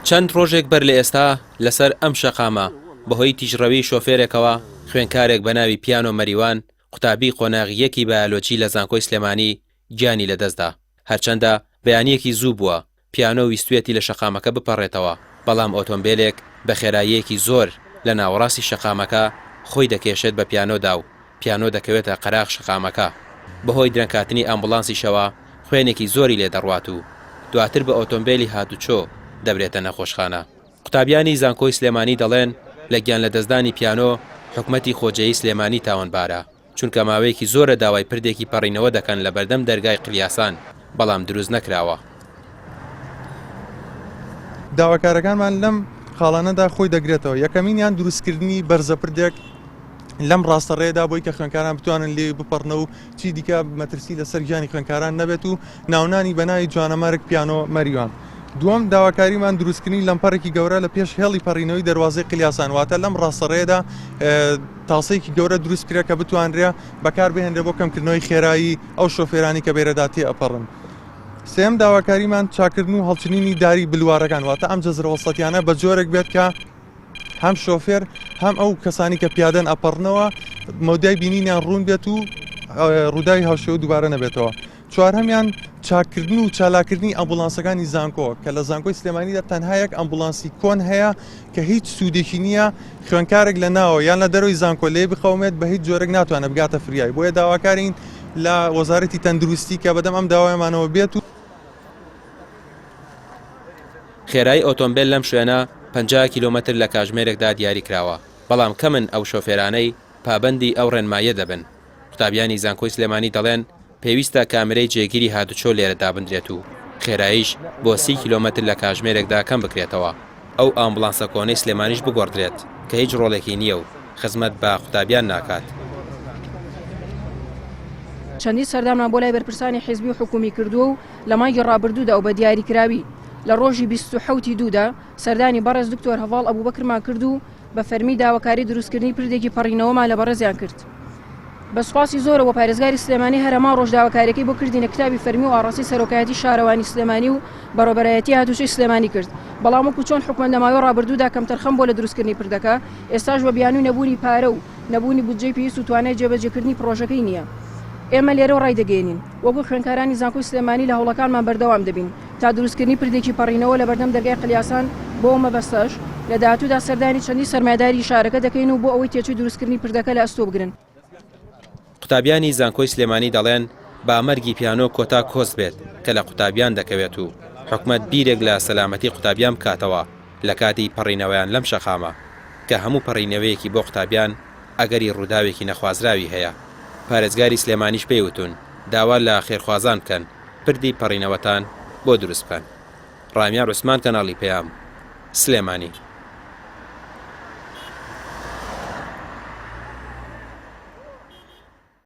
چەند ڕۆژێک بەر لە ئێستا لەسەر ئەم شەقامە بەهۆی تیژڕەوی شۆفێرێکەوە خوێنکارێک بە ناوی پیانۆ مەریوان قوتابی قۆناغیەکی بایۆلۆجی لە زانکۆی سلێمانی گیانی لەدەستدا. هەرچەندە بەیانیەکی زوو بووە پیانۆ ویستوێتی لە شەقامەکە بپەڕێتەوە، بەڵام ئۆتۆمبیلێک بە خێراییەکی زۆر لە ناوەڕاستی شەقامەکە خۆی دەکێشێت بە پیانۆدا و پیانۆ دەکەوێتە قەراغ شەقامەکە. بەهۆی درەنگکاتنی ئەمبوڵانسیشەوە خوێنێکی زۆری لێ دەڕوات و دواتر بە ئۆتۆمبیلی هاتوچۆ دەبرێتە نەخۆشخانە. قوتابیانی زانکۆی سلێمانی دەڵێن لە گیان لە دەستدانی پیانۆ حکومەتی خۆجێی سلێمانی تاوانبارە، چونکە ماوەیەکی زۆرە داوای پردێکی پەڕینەوە دەکەن لە بەردەم دەرگای قلیاسان، بەڵام دروست نەکراوە. داواکارەکانمان لەم خاڵانەدا خۆی دەگرێتەوە. یەکەمینیان دروستکردنی بەرزەپردێک لەم ڕاستەڕێدا بۆی کە خوێنکاران بتوانن لێ بپەڕنە و چی دیکە مەترسی لەسەر گیانی خوێنکاران نەبێت و ناونانی بەناوی جوانەمارک پیانۆ مەریوان. دووەم داواکاریمان دروستکردنی لەمپەرێکی گەورە لە پێش هێڵی پەڕینەوەی دەواازەی قلیاسان، واتە لەم ڕاستەڕێدا تاسەیەکی گەورە دروستکرێت کە بتوانرێ بەکار بهێنرێ بۆ کەمکردنەوەی خێرایی ئەو شۆفێرانی کە بێرەداتی ئەپەڕن. سێم داواکاریمان چاکردن و هەڵچنینی داری بلوارەکان، واتە ئەم جەزرەوەسەتیانە بە جۆرێک بێت کە هەم شۆفێر هەم ئەو کەسانی کە پیادەن ئەپەڕنەوە مەودای بینینیان ڕوون بێت و ڕووداوی هاوشێوە دووبارە نەبێتەوە. چوارهەمیان چاکردن و چالاکردنی ئەمبوڵانسەکانی زانکۆ کە لە زانکۆی سلێمانیدا تەنها یەک ئەمبوڵانسی کۆن هەیە کە هیچ سوودێکی نییە خوێنکارێک لە ناوە یان لە دەرەوەی زانکۆ لێ بخەومێت بە هیچ جۆرێک ناتوانێت بگاتە فریای. بۆیە داواکارین لە وەزارەتی تەندروستی کە بەدەم ئەم داوایمانەوە بێت و خێرایی ئۆتۆمبیل لەم شوێنە 50 کیلۆمەتر لە کاتژمێرێکدا دیاری کراوە، بەڵام کەمن ئەو شۆفێرانەی پابەندی ئەو ڕێنمایە دەبن. قوتابیانی زانکۆی سلێمانی دەڵێن پێویستە کامرەی جێگیری هاتوچۆ لێرەدا بندرێت و خێراییش بۆ 30 کیلۆمەتر لە کاتژمێرێکدا کەم بکرێتەوە. ئەو ئامبوڵانسە کۆنەی سلێمانیش بگۆڕدرێت کە هیچ ڕۆڵێکی نییە و خزمەت بە قوتابیان ناکات. چەندی سەردانمان بۆ لای بەرپرسانی حیزبی و حکومی کردووە و لە مانگی ڕابردوودا و بە دیاریکراوی لە ڕۆژی 27 دوودا سەردانی بەڕێز دکتۆر هەڤاڵ ئەبوبەکرمان کرد و بە فەرمی داواکاری دروستکردنی پردێکی پەڕینەوەمان لە بەڕێزیان کرد. بە سوپاسی زۆرەوە پارێزگاری سلێمانی هەرەما ڕۆژداواکاریەکەی بۆ کردینە کتابی فەرمی و ئاڕاستی سەرۆکایەتی شارەوانی سلێمانی و بەڕێوەبەرایەتی هاتوچۆی سلێمانی کرد. بەڵام وەکو چۆن حکومەت لە ماوەی ڕابردوودا کەم تەرخەم بۆ لە دروستکردنی پردەکە، ئێستاش بە بیانووی نەبوونی پارە و نەبوونی بودجەی پێویست و توانای جێبەجێکردنی پرۆژەکەی نییە. ئێمە لێرە ڕای دەگەێنین وەکو خوێنکارانی زانکۆی سلێمانی لە هەوڵەکانمان بەردەوام دەبین تا دروستکردنی پردێکی پەڕینەوە لە بەردەم دەرگای قلیاسان بۆ مەبەستەش لە داهاتوودا سەردانی چەندی سەرمایهداری شارەکە دەکەین و بۆ ئەوەی تێچووی دروستکردنی پردەکە لە ئەستۆ بگرن. قوتابیانی زانکۆی سلێمانی دەڵێن با مەرگی پیانۆ کۆتا کۆس بێت کە لە قوتابیان دەکەوێت و حکومەت بیرێک لە سەلامەتی قوتابیان بکاتەوە لە کاتی پەڕینەوەیان لەم شەقامە کە هەموو پەڕینەوەیەکی بۆ قوتابیان ئەگەری ڕووداوێکی نەخوازراوی هەیە. پارێزگاری سلێمانیش پێیوتون داوا لە خێرخوازان بکەن پردی پەڕینەوەتان بۆ دروست بکەن. ڕامیار عوسمان، کەناڵی پەیام، سلێمانی.